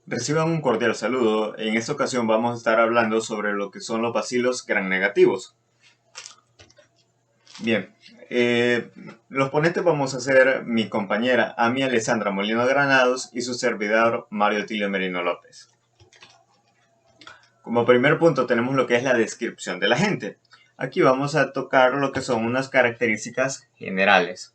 Reciban un cordial saludo. En esta ocasión vamos a estar hablando sobre lo que son los bacilos gram negativos. Bien, los ponentes vamos a ser mi compañera Ami Alessandra Molino Granados y su servidor Mario Tilio Merino López. Como primer punto tenemos lo que es la descripción del agente. Aquí vamos a tocar lo que son unas características generales.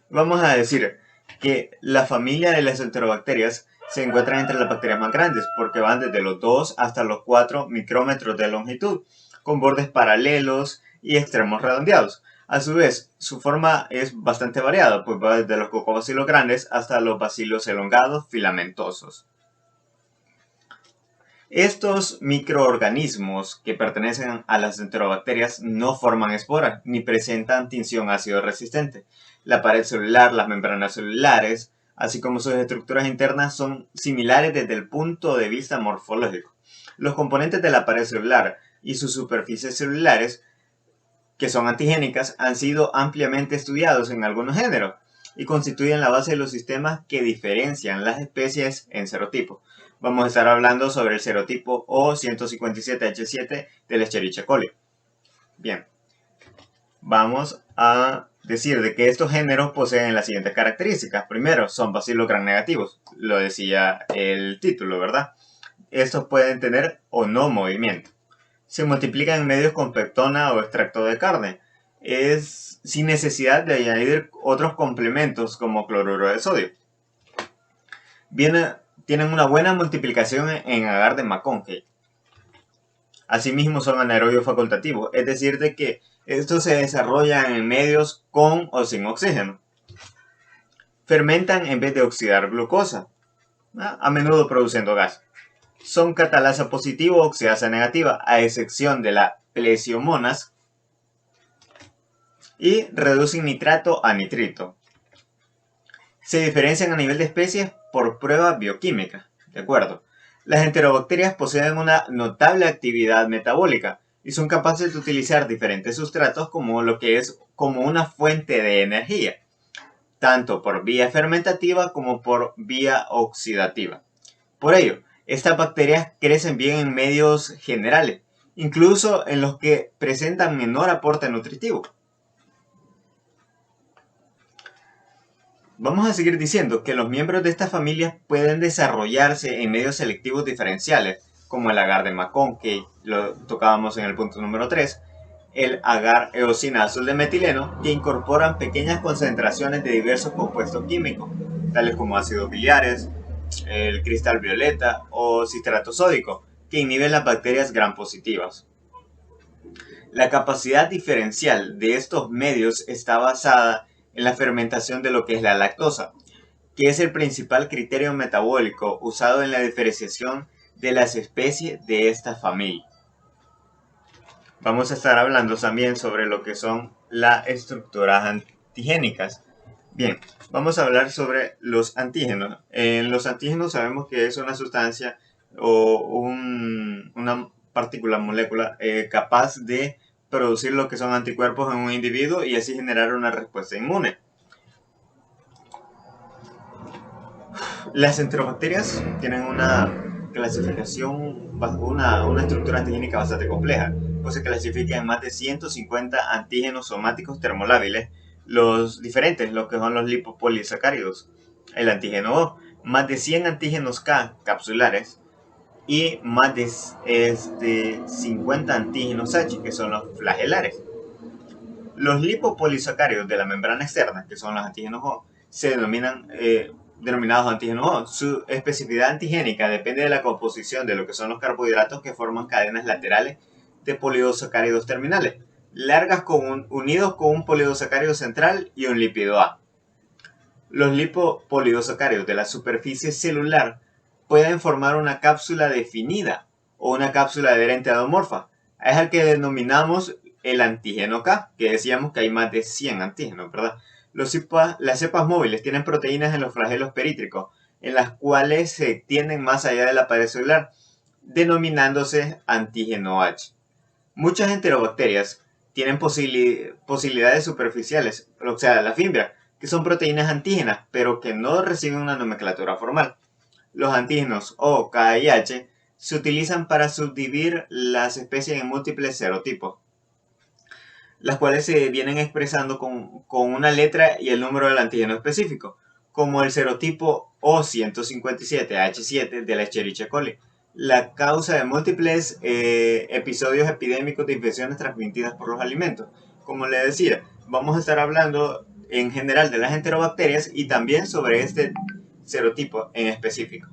Vamos a decir que la familia de las enterobacterias se encuentran entre las bacterias más grandes porque van desde los 2 hasta los 4 micrómetros de longitud, con bordes paralelos y extremos redondeados. A su vez, su forma es bastante variada, pues va desde los cocobacilos grandes hasta los bacilos elongados filamentosos. Estos microorganismos que pertenecen a las enterobacterias no forman esporas ni presentan tinción ácido resistente. La pared celular, las membranas celulares, así como sus estructuras internas son similares desde el punto de vista morfológico. Los componentes de la pared celular y sus superficies celulares, que son antigénicas, han sido ampliamente estudiados en algunos géneros y constituyen la base de los sistemas que diferencian las especies en serotipo. Vamos a estar hablando sobre el serotipo O157H7 del Escherichia coli. Bien, vamos a decir de que estos géneros poseen las siguientes características. Primero, son bacilos gram negativos, lo decía el título, ¿verdad? Estos pueden tener o no movimiento. Se multiplican en medios con peptona o extracto de carne. Es sin necesidad de añadir otros complementos como cloruro de sodio. Tienen una buena multiplicación en agar de McConkey. Asimismo son anaerobios facultativos, es decir, de que estos se desarrollan en medios con o sin oxígeno. Fermentan en vez de oxidar glucosa, a menudo produciendo gas. Son catalasa positivo o oxidasa negativa, a excepción de la plesiomonas, y reducen nitrato a nitrito. Se diferencian a nivel de especies por prueba bioquímica, ¿de acuerdo? Las enterobacterias poseen una notable actividad metabólica y son capaces de utilizar diferentes sustratos como una fuente de energía, tanto por vía fermentativa como por vía oxidativa. Por ello, estas bacterias crecen bien en medios generales, incluso en los que presentan menor aporte nutritivo. Vamos a seguir diciendo que los miembros de esta familia pueden desarrollarse en medios selectivos diferenciales, como el agar de McConkey, lo tocábamos en el punto número 3, el agar eosinazol de metileno, que incorporan pequeñas concentraciones de diversos compuestos químicos, tales como ácidos biliares, el cristal violeta o citrato sódico, que inhiben las bacterias gram positivas. La capacidad diferencial de estos medios está basada en la fermentación de lo que es la lactosa, que es el principal criterio metabólico usado en la diferenciación de las especies de esta familia. Vamos a estar hablando también sobre lo que son las estructuras antigénicas. Bien, vamos a hablar sobre los antígenos. En los antígenos sabemos que es una sustancia o una partícula molécula capaz de producir lo que son anticuerpos en un individuo y así generar una respuesta inmune. Las enterobacterias tienen una clasificación, una estructura antigénica bastante compleja, pues se clasifica en más de 150 antígenos somáticos termolábiles, los diferentes, lo que son los lipopolisacáridos, el antígeno O, más de 100 antígenos K capsulares y más de 50 antígenos H, que son los flagelares. Los lipopolisacáridos de la membrana externa, que son los antígenos O, se denominados antígenos O. Su especificidad antigénica depende de la composición de lo que son los carbohidratos que forman cadenas laterales de polidosacáridos terminales, largas unidos con un polidosacárido central y un lípido A. Los lipopolidosacáridos de la superficie celular pueden formar una cápsula definida o una cápsula adherente adomorfa. Es al que denominamos el antígeno K, que decíamos que hay más de 100 antígenos, ¿verdad? Las cepas móviles tienen proteínas en los flagelos perítricos, en las cuales se extienden más allá de la pared celular, denominándose antígeno H. Muchas enterobacterias tienen posibilidades superficiales, o sea, la fibra, que son proteínas antígenas, pero que no reciben una nomenclatura formal. Los antígenos O, K y H se utilizan para subdividir las especies en múltiples serotipos, las cuales se vienen expresando con una letra y el número del antígeno específico, como el serotipo O157H7 de la Escherichia coli, la causa de múltiples episodios epidémicos de infecciones transmitidas por los alimentos. Como les decía, vamos a estar hablando en general de las enterobacterias y también sobre este serotipo en específico.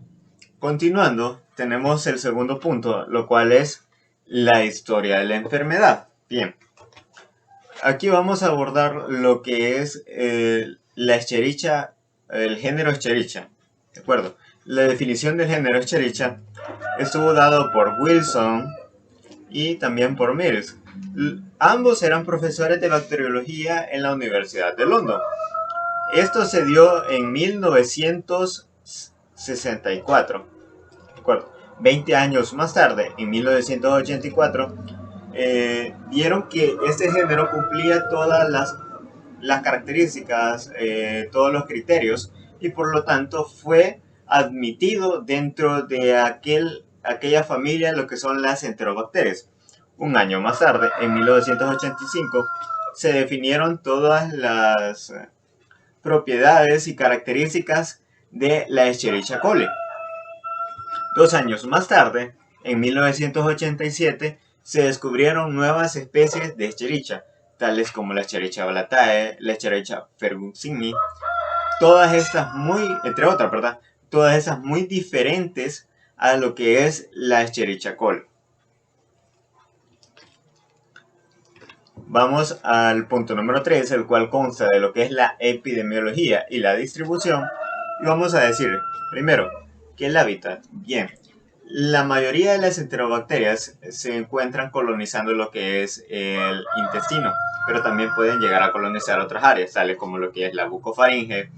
Continuando, tenemos el segundo punto, lo cual es la historia de la enfermedad. Bien, aquí vamos a abordar lo que es la Escherichia, el género Escherichia. ¿De acuerdo? La definición del género Escherichia estuvo dado por Wilson y también por Mills. Ambos eran profesores de bacteriología en la Universidad de London. Esto se dio en 1964. ¿De acuerdo? 20 años más tarde, en 1984, vieron que este género cumplía todas las características, todos los criterios, y por lo tanto fue admitido dentro de aquella familia, lo que son las enterobacterias. Un año más tarde, en 1985, se definieron todas las propiedades y características de la Escherichia coli. 2 años más tarde, en 1987, se descubrieron nuevas especies de Escherichia, tales como la Escherichia balatae, la Escherichia fergusoni, todas estas entre otras, ¿verdad? Todas esas muy diferentes a lo que es la Escherichia coli. Vamos al punto número 3, el cual consta de lo que es la epidemiología y la distribución. Y vamos a decir, primero, ¿qué es el hábitat? Bien, la mayoría de las enterobacterias se encuentran colonizando lo que es el intestino, pero también pueden llegar a colonizar otras áreas, tales como lo que es la bucofaringe,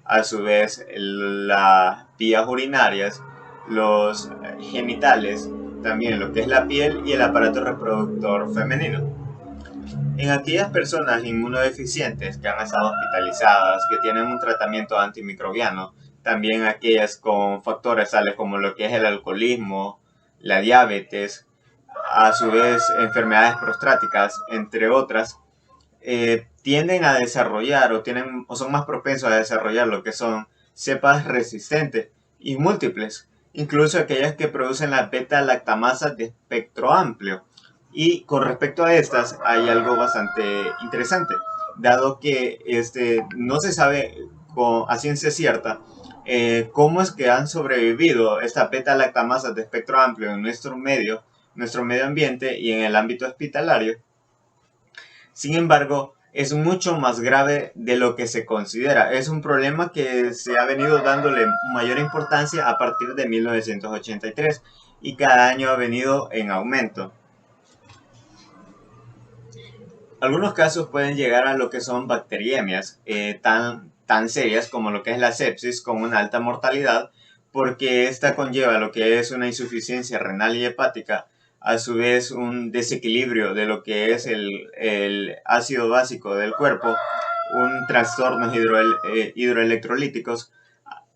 a su vez las vías urinarias, los genitales, también lo que es la piel y el aparato reproductor femenino. En aquellas personas inmunodeficientes que han estado hospitalizadas, que tienen un tratamiento antimicrobiano, también aquellas con factores tales como lo que es el alcoholismo, la diabetes, a su vez enfermedades prostáticas, entre otras, tienden a desarrollar o son más propensos a desarrollar lo que son cepas resistentes y múltiples, incluso aquellas que producen la beta-lactamasa de espectro amplio. Y con respecto a estas hay algo bastante interesante, dado que no se sabe a ciencia cierta cómo es que han sobrevivido esta beta-lactamasa de espectro amplio en nuestro medio ambiente y en el ámbito hospitalario. Sin embargo, es mucho más grave de lo que se considera. Es un problema que se ha venido dándole mayor importancia a partir de 1983 y cada año ha venido en aumento. Algunos casos pueden llegar a lo que son bacteriemias tan serias como lo que es la sepsis, con una alta mortalidad, porque esta conlleva lo que es una insuficiencia renal y hepática, a su vez un desequilibrio de lo que es el ácido básico del cuerpo, un trastornos hidroelectrolíticos,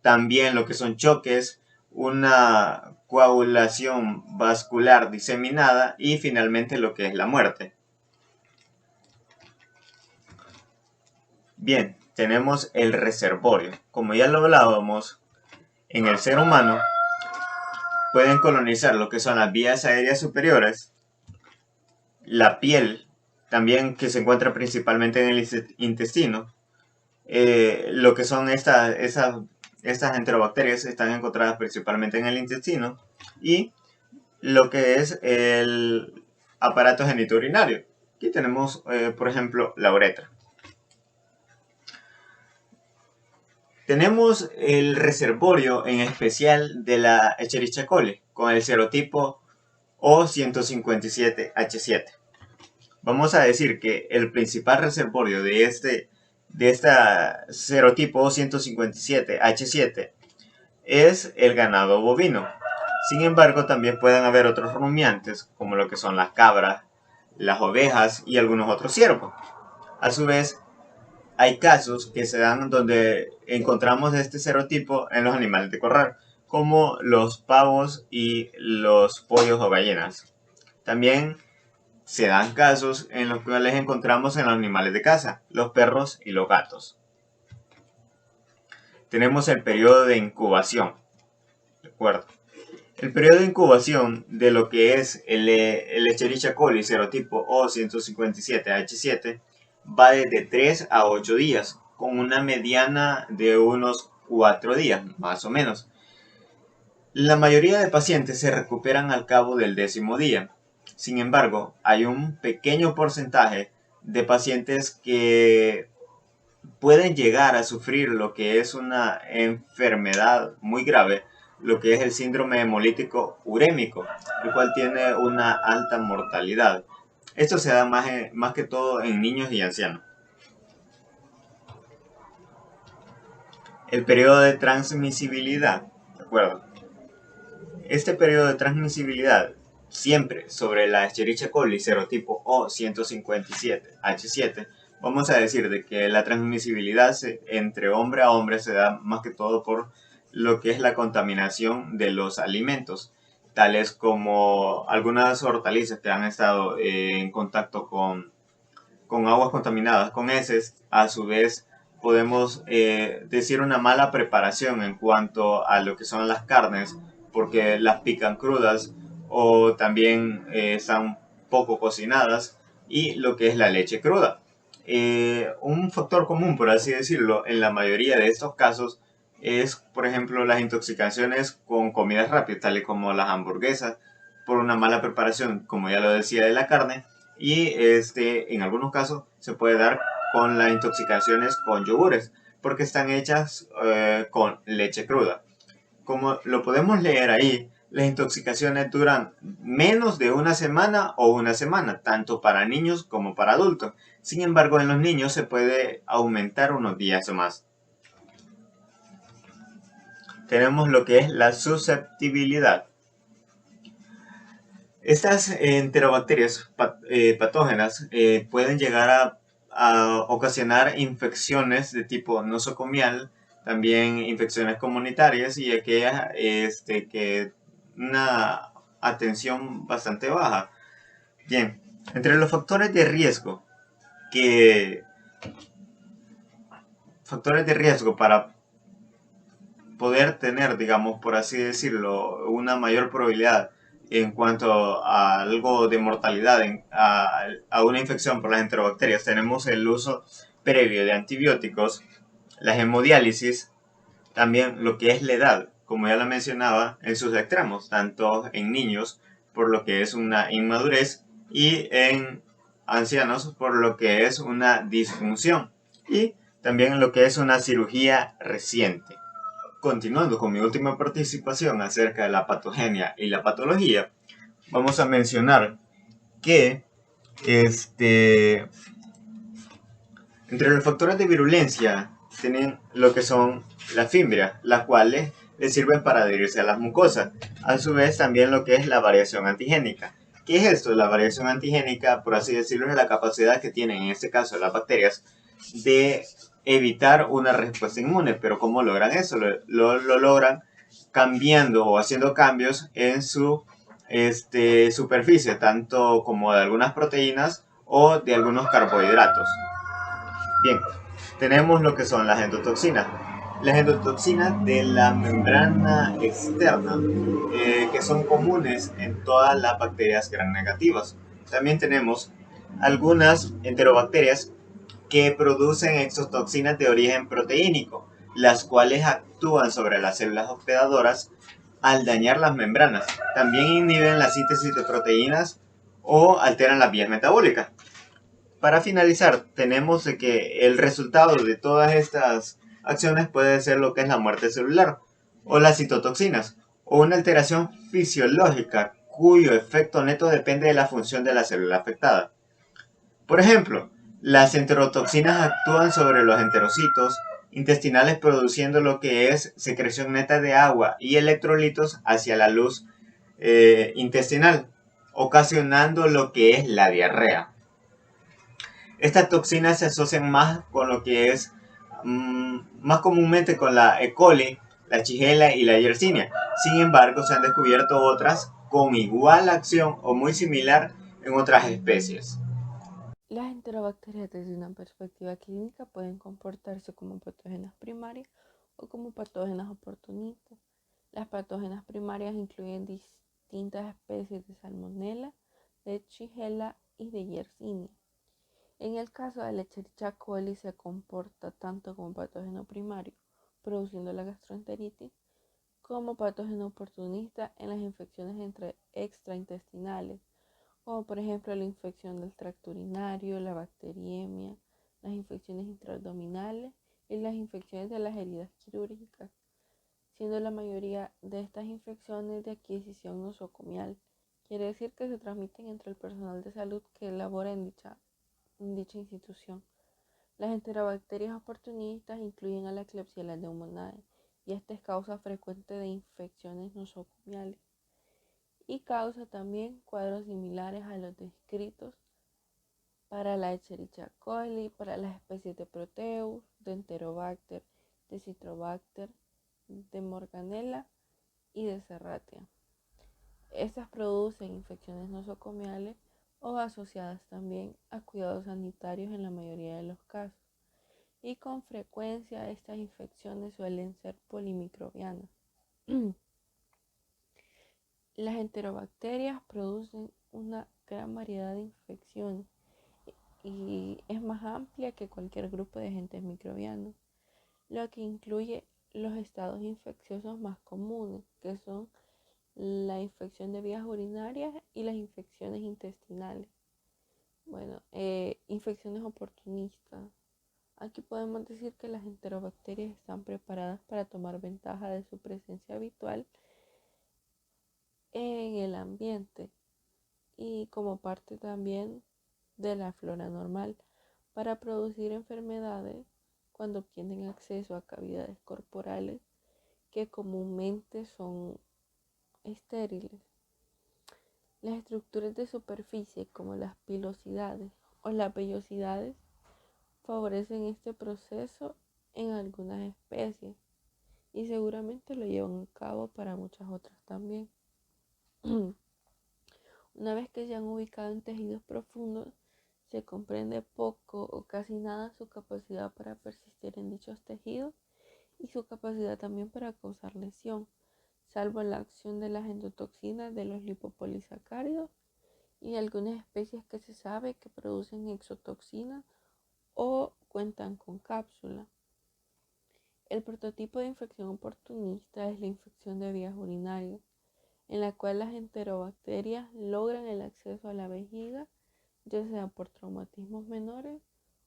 también lo que son choques, una coagulación vascular diseminada y finalmente lo que es la muerte. Bien, tenemos el reservorio. Como ya lo hablábamos, en el ser humano pueden colonizar lo que son las vías aéreas superiores, la piel, también que se encuentra principalmente en el intestino. Lo que son estas enterobacterias están encontradas principalmente en el intestino, y lo que es el aparato genitourinario. Aquí tenemos, por ejemplo, la uretra. Tenemos el reservorio en especial de la Escherichia coli con el serotipo O157H7. Vamos a decir que el principal reservorio de esta serotipo O157H7 es el ganado bovino. Sin embargo, también pueden haber otros rumiantes, como lo que son las cabras, las ovejas y algunos otros ciervos. A su vez, hay casos que se dan donde encontramos este serotipo en los animales de corral, como los pavos y los pollos o gallinas. También se dan casos en los cuales encontramos en los animales de casa, los perros y los gatos. Tenemos el periodo de incubación. ¿De acuerdo? El periodo de incubación de lo que es el Escherichia coli serotipo O157H7 va desde 3 a 8 días, con una mediana de unos 4 días, más o menos. La mayoría de pacientes se recuperan al cabo del 10º día. Sin embargo, hay un pequeño porcentaje de pacientes que pueden llegar a sufrir lo que es una enfermedad muy grave, lo que es el síndrome hemolítico urémico, el cual tiene una alta mortalidad. Esto se da más que todo en niños y ancianos. El periodo de transmisibilidad, ¿de acuerdo? Este periodo de transmisibilidad siempre sobre la Escherichia coli serotipo O157H7, vamos a decir de que la transmisibilidad entre hombre a hombre se da más que todo por lo que es la contaminación de los alimentos, tales como algunas hortalizas que han estado en contacto con aguas contaminadas, con heces. A su vez podemos decir una mala preparación en cuanto a lo que son las carnes, porque las pican crudas o también están poco cocinadas, y lo que es la leche cruda. Un factor común, por así decirlo, en la mayoría de estos casos es, por ejemplo, las intoxicaciones con comidas rápidas, tales como las hamburguesas, por una mala preparación, como ya lo decía, de la carne, y en algunos casos se puede dar con las intoxicaciones con yogures, porque están hechas con leche cruda. Como lo podemos leer ahí, las intoxicaciones duran menos de una semana o una semana, tanto para niños como para adultos. Sin embargo, en los niños se puede aumentar unos días o más. Tenemos lo que es la susceptibilidad. Estas enterobacterias patógenas pueden llegar a ocasionar infecciones de tipo nosocomial, también infecciones comunitarias y aquellas que una atención bastante baja. Bien, entre los factores de riesgo para poder tener, digamos, por así decirlo, una mayor probabilidad en cuanto a algo de mortalidad, a una infección por las enterobacterias, tenemos el uso previo de antibióticos, la hemodiálisis, también lo que es la edad, como ya lo mencionaba, en sus extremos, tanto en niños por lo que es una inmadurez y en ancianos por lo que es una disfunción, y también lo que es una cirugía reciente. Continuando con mi última participación acerca de la patogenia y la patología, vamos a mencionar que entre los factores de virulencia tienen lo que son las fimbrias, las cuales les sirven para adherirse a las mucosas. A su vez también lo que es la variación antigénica. ¿Qué es esto? La variación antigénica, por así decirlo, es la capacidad que tienen, en este caso las bacterias, de evitar una respuesta inmune. Pero ¿cómo logran eso? Lo logran cambiando o haciendo cambios en su superficie, tanto como de algunas proteínas o de algunos carbohidratos. Bien, tenemos lo que son las endotoxinas. Las endotoxinas de la membrana externa, que son comunes en todas las bacterias gram negativas. También tenemos algunas enterobacterias que producen exotoxinas de origen proteínico, las cuales actúan sobre las células hospedadoras al dañar las membranas. También inhiben la síntesis de proteínas o alteran las vías metabólicas. Para finalizar, tenemos que el resultado de todas estas acciones puede ser lo que es la muerte celular, o las citotoxinas, o una alteración fisiológica cuyo efecto neto depende de la función de la célula afectada. Por ejemplo, las enterotoxinas actúan sobre los enterocitos intestinales, produciendo lo que es secreción neta de agua y electrolitos hacia la luz intestinal, ocasionando lo que es la diarrea. Estas toxinas se asocian más con lo que es más comúnmente con la E. coli, la Shigella y la Yersinia. Sin embargo, se han descubierto otras con igual acción o muy similar en otras especies. Las enterobacterias desde una perspectiva clínica pueden comportarse como patógenas primarias o como patógenas oportunistas. Las patógenas primarias incluyen distintas especies de Salmonella, de Shigella y de Yersinia. En el caso de la Escherichia coli se comporta tanto como patógeno primario, produciendo la gastroenteritis, como patógeno oportunista en las infecciones extraintestinales, como por ejemplo la infección del tracto urinario, la bacteriemia, las infecciones intraabdominales y las infecciones de las heridas quirúrgicas, siendo la mayoría de estas infecciones de adquisición nosocomial. Quiere decir que se transmiten entre el personal de salud que labora en dicha institución. Las enterobacterias oportunistas incluyen a la Klebsiella pneumoniae y esta es causa frecuente de infecciones nosocomiales y causa también cuadros similares a los descritos para la Escherichia coli, para las especies de Proteus, de Enterobacter, de Citrobacter, de Morganella y de Serratia. Estas producen infecciones nosocomiales o asociadas también a cuidados sanitarios en la mayoría de los casos. Y con frecuencia estas infecciones suelen ser polimicrobianas. Las enterobacterias producen una gran variedad de infecciones y es más amplia que cualquier grupo de agentes microbianos, lo que incluye los estados infecciosos más comunes, que son la infección de vías urinarias y las infecciones intestinales. Bueno, infecciones oportunistas. Aquí podemos decir que las enterobacterias están preparadas para tomar ventaja de su presencia habitual en el ambiente y como parte también de la flora normal para producir enfermedades cuando obtienen acceso a cavidades corporales que comúnmente son estériles. Las estructuras de superficie como las pilosidades o las vellosidades favorecen este proceso en algunas especies y seguramente lo llevan a cabo para muchas otras también. Una vez que se han ubicado en tejidos profundos, se comprende poco o casi nada su capacidad para persistir en dichos tejidos y su capacidad también para causar lesión, salvo la acción de las endotoxinas de los lipopolisacáridos y algunas especies que se sabe que producen exotoxinas o cuentan con cápsula. El prototipo de infección oportunista es la infección de vías urinarias, en la cual las enterobacterias logran el acceso a la vejiga, ya sea por traumatismos menores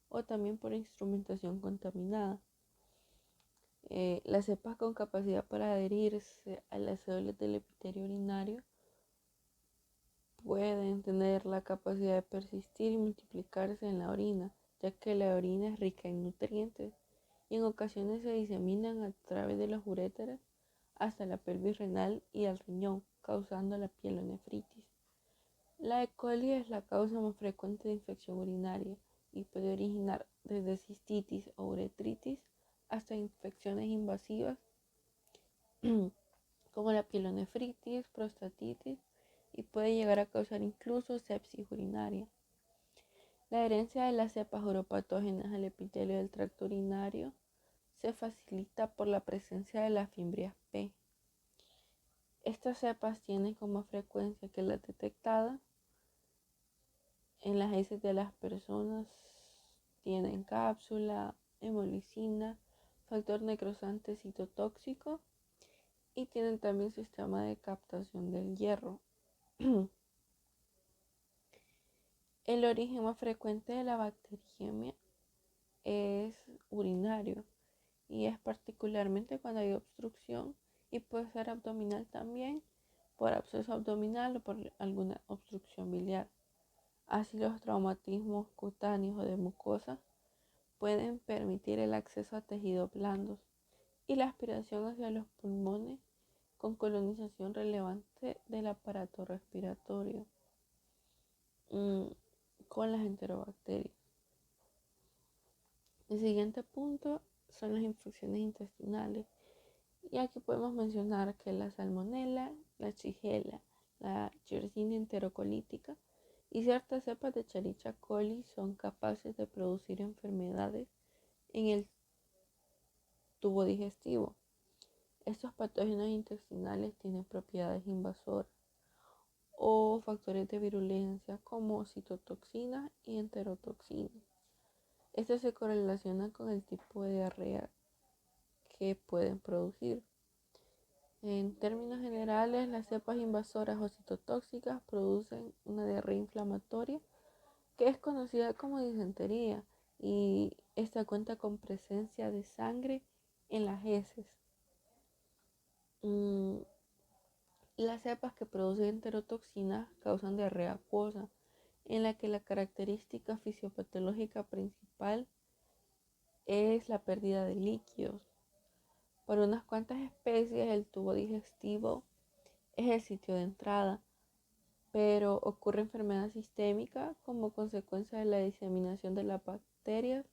o también por instrumentación contaminada. Las cepas con capacidad para adherirse a las células del epitelio urinario pueden tener la capacidad de persistir y multiplicarse en la orina, ya que la orina es rica en nutrientes y en ocasiones se diseminan a través de los uréteres hasta la pelvis renal y el riñón, causando la pielonefritis. La E. coli es la causa más frecuente de infección urinaria y puede originar desde cistitis o uretritis hasta infecciones invasivas como la pielonefritis, prostatitis y puede llegar a causar incluso sepsis urinaria. La herencia de las cepas uropatógenas al epitelio del tracto urinario se facilita por la presencia de las fimbrias P. Estas cepas tienen como frecuencia que las detectadas en las heces de las personas tienen cápsula, hemolicina, factor necrosante citotóxico y tienen también sistema de captación del hierro. El origen más frecuente de la bacteriemia es urinario y es particularmente cuando hay obstrucción y puede ser abdominal también por absceso abdominal o por alguna obstrucción biliar. Así los traumatismos cutáneos o de mucosa pueden permitir el acceso a tejidos blandos y la aspiración hacia los pulmones con colonización relevante del aparato respiratorio con las enterobacterias. El siguiente punto son las infecciones intestinales Y aquí podemos mencionar que la salmonela, la shigella, la Yersinia enterocolítica y ciertas cepas de Escherichia coli son capaces de producir enfermedades en el tubo digestivo. Estos patógenos intestinales tienen propiedades invasoras o factores de virulencia como citotoxinas y enterotoxinas. Estos se correlacionan con el tipo de diarrea que pueden producir. En términos generales, las cepas invasoras o citotóxicas producen una diarrea inflamatoria que es conocida como disentería y esta cuenta con presencia de sangre en las heces. Las cepas que producen enterotoxinas causan diarrea acuosa, en la que la característica fisiopatológica principal es la pérdida de líquidos. Para unas cuantas especies, el tubo digestivo es el sitio de entrada, pero ocurre enfermedad sistémica como consecuencia de la diseminación de las bacterias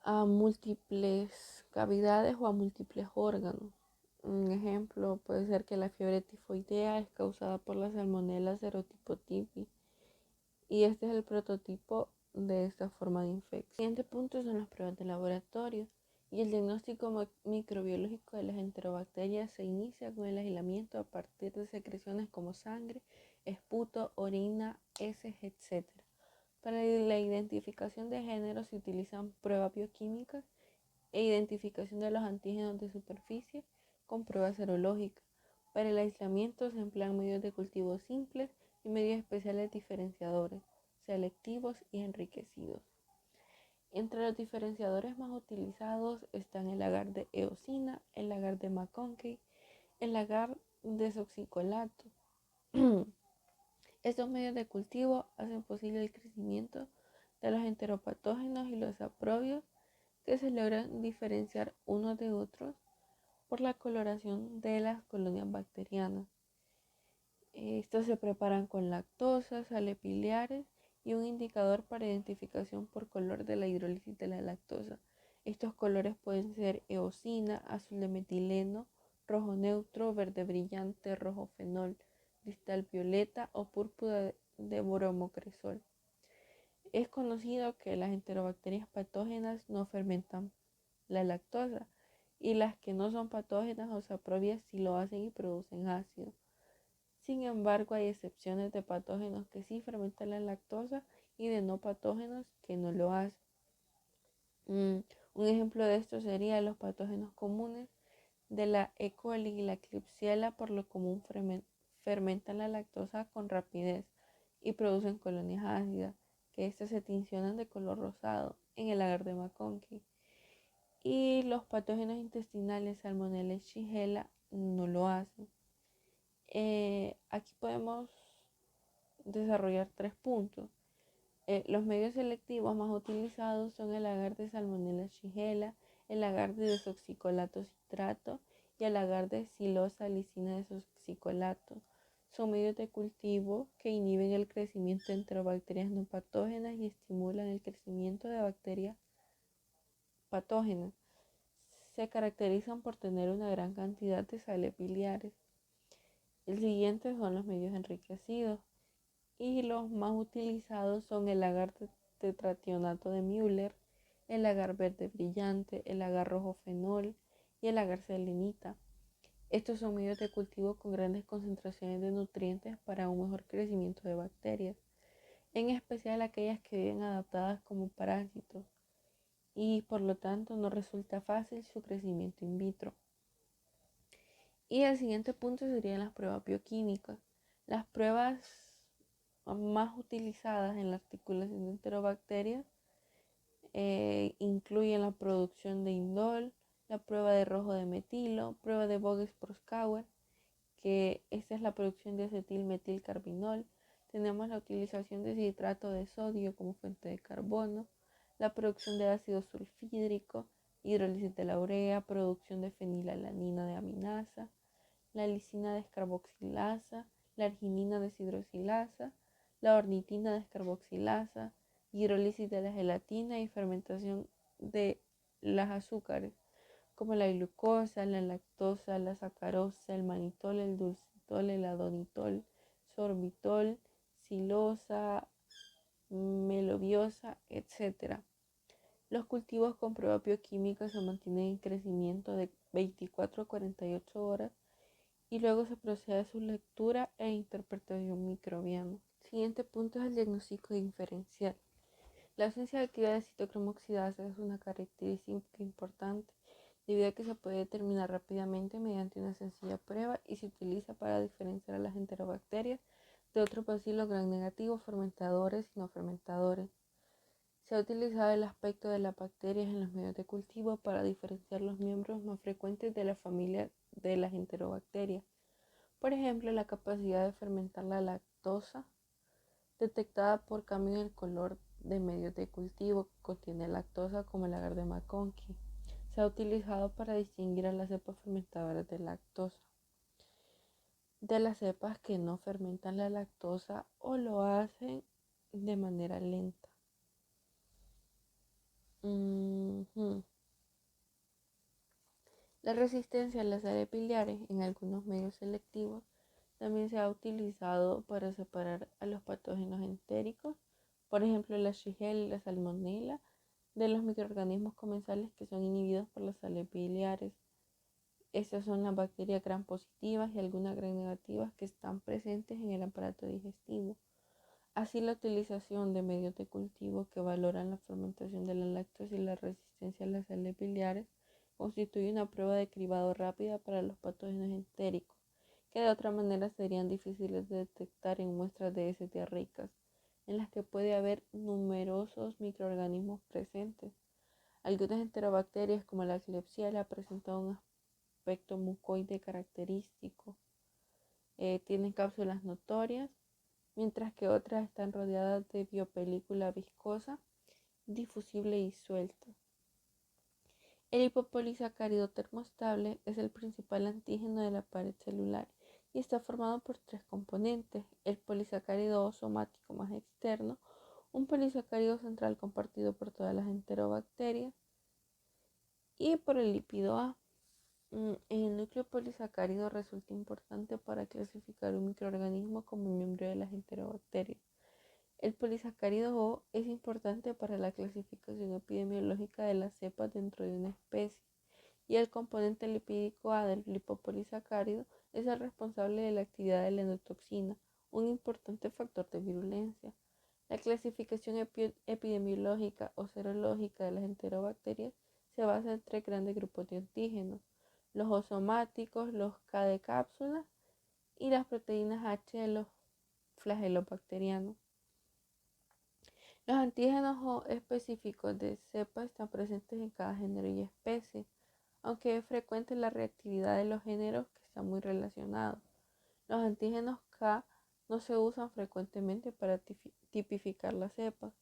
a múltiples cavidades o a múltiples órganos. Un ejemplo puede ser que la fiebre tifoidea es causada por la salmonella serotipo typhi y este es el prototipo de esta forma de infección. El siguiente punto son las pruebas de laboratorio y el diagnóstico microbiológico de las enterobacterias se inicia con el aislamiento a partir de secreciones como sangre, esputo, orina, heces, etc. Para la identificación de género se utilizan pruebas bioquímicas e identificación de los antígenos de superficie con pruebas serológicas. Para el aislamiento se emplean medios de cultivo simples y medios especiales diferenciadores, selectivos y enriquecidos. Entre los diferenciadores más utilizados están el agar de eosina, el agar de McConkey, el agar de desoxicolato. Estos medios de cultivo hacen posible el crecimiento de los enteropatógenos y los saprobios que se logran diferenciar unos de otros por la coloración de las colonias bacterianas. Estos se preparan con lactosa, sales biliares y un indicador para identificación por color de la hidrólisis de la lactosa. Estos colores pueden ser eosina, azul de metileno, rojo neutro, verde brillante, rojo fenol, cristal violeta o púrpura de bromocresol. Es conocido que las enterobacterias patógenas no fermentan la lactosa y las que no son patógenas o saprobias sí lo hacen y producen ácido. Sin embargo, hay excepciones de patógenos que sí fermentan la lactosa y de no patógenos que no lo hacen. Un ejemplo de esto sería los patógenos comunes de la E. coli y la Klebsiella, por lo común fermentan la lactosa con rapidez y producen colonias ácidas, que estas se tincionan de color rosado en el agar de McConkey. Y los patógenos intestinales Salmonella y Shigella no lo hacen. Aquí podemos desarrollar 3 puntos. Los medios selectivos más utilizados son el agar de Salmonella Shigella, el agar de desoxicolato citrato y el agar de xylosalicina desoxicolato. Son medios de cultivo que inhiben el crecimiento entre bacterias no patógenas y estimulan el crecimiento de bacterias patógenas. Se caracterizan por tener una gran cantidad de sales biliares. El siguiente son los medios enriquecidos y los más utilizados son el agar tetrationato de Müller, el agar verde brillante, el agar rojo fenol y el agar selenita. Estos son medios de cultivo con grandes concentraciones de nutrientes para un mejor crecimiento de bacterias, en especial aquellas que viven adaptadas como parásitos y por lo tanto no resulta fácil su crecimiento in vitro. Y el siguiente punto serían las pruebas bioquímicas. Las pruebas más utilizadas en la articulación de enterobacterias incluyen la producción de indol, la prueba de rojo de metilo, prueba de Voges-Proskauer, que esta es la producción de acetilmetilcarbinol. Tenemos la utilización de citrato de sodio como fuente de carbono, la producción de ácido sulfídrico, hidrólisis de la urea, producción de fenilalanina de aminasa, la lisina descarboxilasa, la arginina deshidroxilasa, la ornitina descarboxilasa, hidrólisis de la gelatina y fermentación de las azúcares. como la glucosa, la lactosa, la sacarosa, el manitol, el dulcitol, el adonitol, sorbitol, silosa, melobiosa, etc. Los cultivos con pruebas bioquímicas se mantienen en crecimiento de 24 a 48 horas y luego se procede a su lectura e interpretación microbiana. El siguiente punto es el diagnóstico diferencial. La ausencia de actividad de citocromo oxidasa es una característica importante debido a que se puede determinar rápidamente mediante una sencilla prueba y se utiliza para diferenciar a las enterobacterias de otros bacilos gram negativos, fermentadores y no fermentadores. Se ha utilizado el aspecto de las bacterias en los medios de cultivo para diferenciar los miembros más frecuentes de la familia de las enterobacterias. Por ejemplo, la capacidad de fermentar la lactosa, detectada por cambio en el color de medios de cultivo que contiene lactosa, como el agar de McConkey. Se ha utilizado para distinguir a las cepas fermentadoras de lactosa de las cepas que no fermentan la lactosa o lo hacen de manera lenta. La resistencia a las sales biliares en algunos medios selectivos también se ha utilizado para separar a los patógenos entéricos, por ejemplo la Shigella y la Salmonella, de los microorganismos comensales que son inhibidos por las sales biliares. Estas son las bacterias gram positivas y algunas gram negativas que están presentes en el aparato digestivo. Así, la utilización de medios de cultivo que valoran la fermentación de la lactosa y la resistencia a las sales biliares constituye una prueba de cribado rápida para los patógenos entéricos, que de otra manera serían difíciles de detectar en muestras de heces diarreicas, en las que puede haber numerosos microorganismos presentes. Algunas enterobacterias, como la Klebsiella, presentan un aspecto mucoide característico. Tienen cápsulas notorias, mientras que otras están rodeadas de biopelícula viscosa, difusible y suelta. El hipopolisacárido termostable es el principal antígeno de la pared celular y está formado por tres componentes: el polisacárido somático más externo, un polisacárido central compartido por todas las enterobacterias y por el lípido A. El núcleo polisacárido resulta importante para clasificar un microorganismo como miembro de las enterobacterias. El polisacárido O es importante para la clasificación epidemiológica de las cepas dentro de una especie, y el componente lipídico A del lipopolisacárido es el responsable de la actividad de la endotoxina, un importante factor de virulencia. La clasificación epidemiológica o serológica de las enterobacterias se basa en tres grandes grupos de antígenos: los O somáticos, los K de cápsula y las proteínas H de los flagelos bacterianos. Los antígenos O específicos de cepa están presentes en cada género y especie, aunque es frecuente la reactividad de los géneros que están muy relacionados. Los antígenos K no se usan frecuentemente para tipificar las cepas,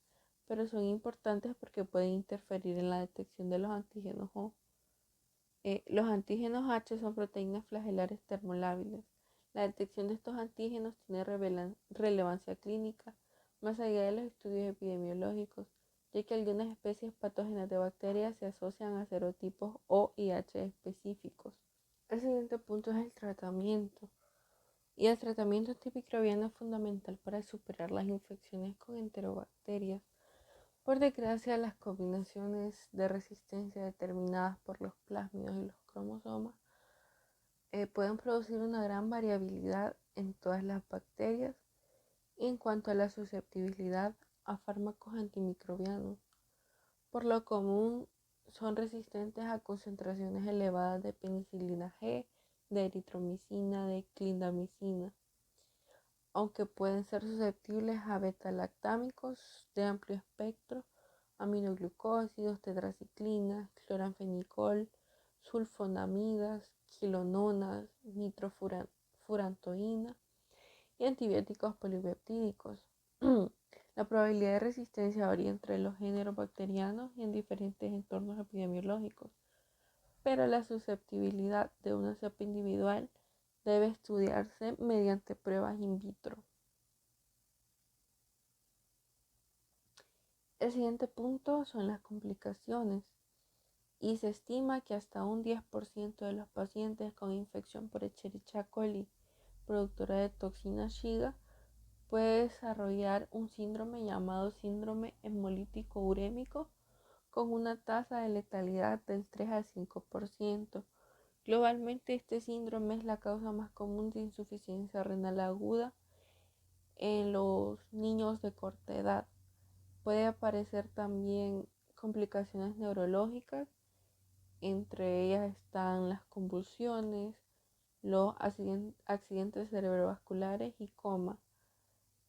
pero son importantes porque pueden interferir en la detección de los antígenos O. Los antígenos H son proteínas flagelares termolábiles. La detección de estos antígenos tiene relevancia clínica, más allá de los estudios epidemiológicos, ya que algunas especies patógenas de bacterias se asocian a serotipos O y H específicos. El siguiente punto es el tratamiento. Y el tratamiento antimicrobiano es fundamental para superar las infecciones con enterobacterias. Por desgracia, las combinaciones de resistencia determinadas por los plásmidos y los cromosomas pueden producir una gran variabilidad en todas las bacterias en cuanto a la susceptibilidad a fármacos antimicrobianos. Por lo común, son resistentes a concentraciones elevadas de penicilina G, de eritromicina, de clindamicina, aunque pueden ser susceptibles a beta-lactámicos de amplio espectro, aminoglucósidos, tetraciclinas, cloranfenicol, sulfonamidas, quilononas, nitrofurantoína y antibióticos polipeptídicos. La probabilidad de resistencia varía entre los géneros bacterianos y en diferentes entornos epidemiológicos, pero la susceptibilidad de una cepa individual debe estudiarse mediante pruebas in vitro. El siguiente punto son las complicaciones. y se estima que hasta un 10% de los pacientes con infección por Escherichia coli, productora de toxina Shiga, puede desarrollar un síndrome llamado síndrome hemolítico urémico con una tasa de letalidad del 3 al 5%. Globalmente, este síndrome es la causa más común de insuficiencia renal aguda en los niños de corta edad. Puede aparecer también complicaciones neurológicas, entre ellas están las convulsiones, los accidentes cerebrovasculares y coma.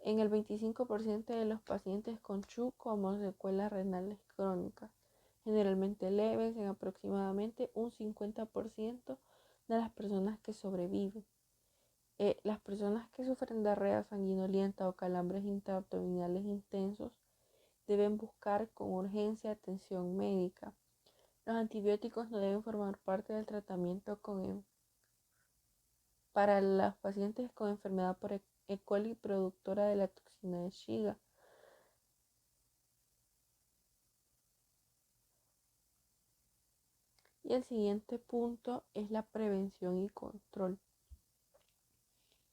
En el 25% de los pacientes con CHU como secuelas renales crónicas, generalmente leves en aproximadamente un 50% de las personas que sobreviven. Las personas que sufren diarrea sanguinolenta o calambres intraabdominales intensos deben buscar con urgencia atención médica. Los antibióticos no deben formar parte del tratamiento para los pacientes con enfermedad por E. coli productora de la toxina de Shiga. Y el siguiente punto es la prevención y control.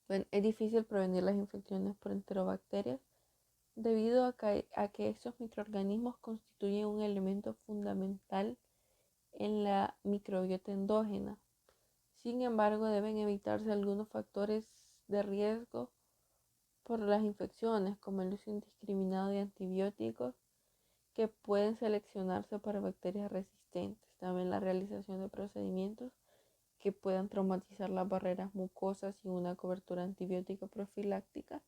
Bueno, es difícil prevenir las infecciones por enterobacterias debido a que estos microorganismos constituyen un elemento fundamental en la microbiota endógena. Sin embargo, deben evitarse algunos factores de riesgo por las infecciones, como el uso indiscriminado de antibióticos que pueden seleccionarse para bacterias resistentes. También la realización de procedimientos que puedan traumatizar las barreras mucosas sin una cobertura antibiótica profiláctica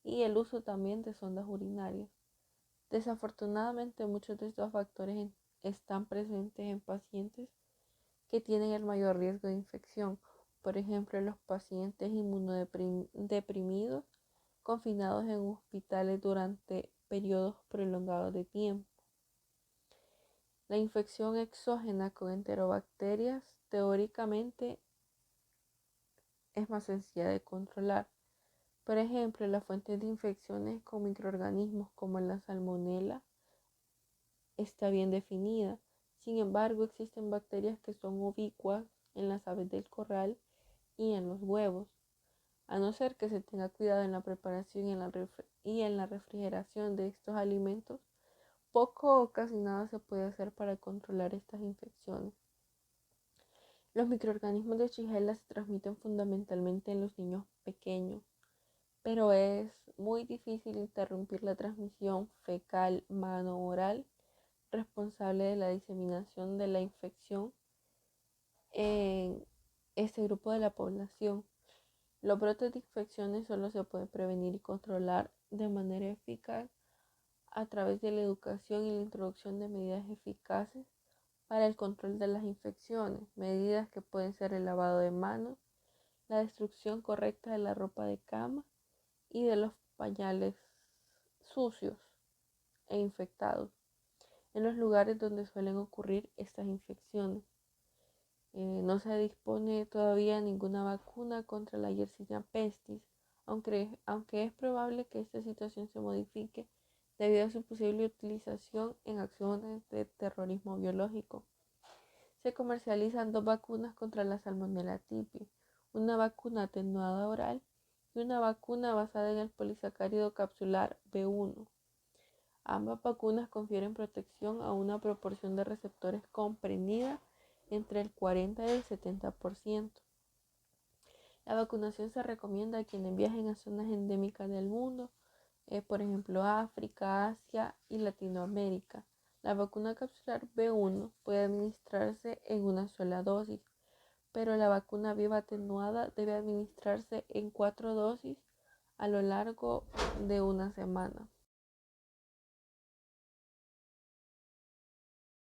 y el uso también de sondas urinarias. Desafortunadamente, muchos de estos factores están presentes en pacientes que tienen el mayor riesgo de infección, por ejemplo, los pacientes inmunodeprimidos confinados en hospitales durante periodos prolongados de tiempo. La infección exógena con enterobacterias teóricamente es más sencilla de controlar. Por ejemplo, la fuente de infecciones con microorganismos como la salmonela está bien definida. Sin embargo, existen bacterias que son ubicuas en las aves del corral y en los huevos. A no ser que se tenga cuidado en la preparación y en la refrigeración de estos alimentos, poco o casi nada se puede hacer para controlar estas infecciones. Los microorganismos de Shigella se transmiten fundamentalmente en los niños pequeños, pero es muy difícil interrumpir la transmisión fecal mano-oral responsable de la diseminación de la infección en este grupo de la población. Los brotes de infecciones solo se pueden prevenir y controlar de manera eficaz a través de la educación y la introducción de medidas eficaces para el control de las infecciones, medidas que pueden ser el lavado de manos, la destrucción correcta de la ropa de cama y de los pañales sucios e infectados en los lugares donde suelen ocurrir estas infecciones. No se dispone todavía ninguna vacuna contra la Yersinia pestis, aunque es probable que esta situación se modifique debido a su posible utilización en acciones de terrorismo biológico. Se comercializan 2 vacunas contra la Salmonella typhi, una vacuna atenuada oral y una vacuna basada en el polisacárido capsular B1. Ambas vacunas confieren protección a una proporción de receptores comprendida entre el 40 y el 70%. La vacunación se recomienda a quienes viajen a zonas endémicas del mundo, por ejemplo África, Asia y Latinoamérica. La vacuna capsular B1 puede administrarse en una sola dosis, pero la vacuna viva atenuada debe administrarse en 4 dosis a lo largo de una semana.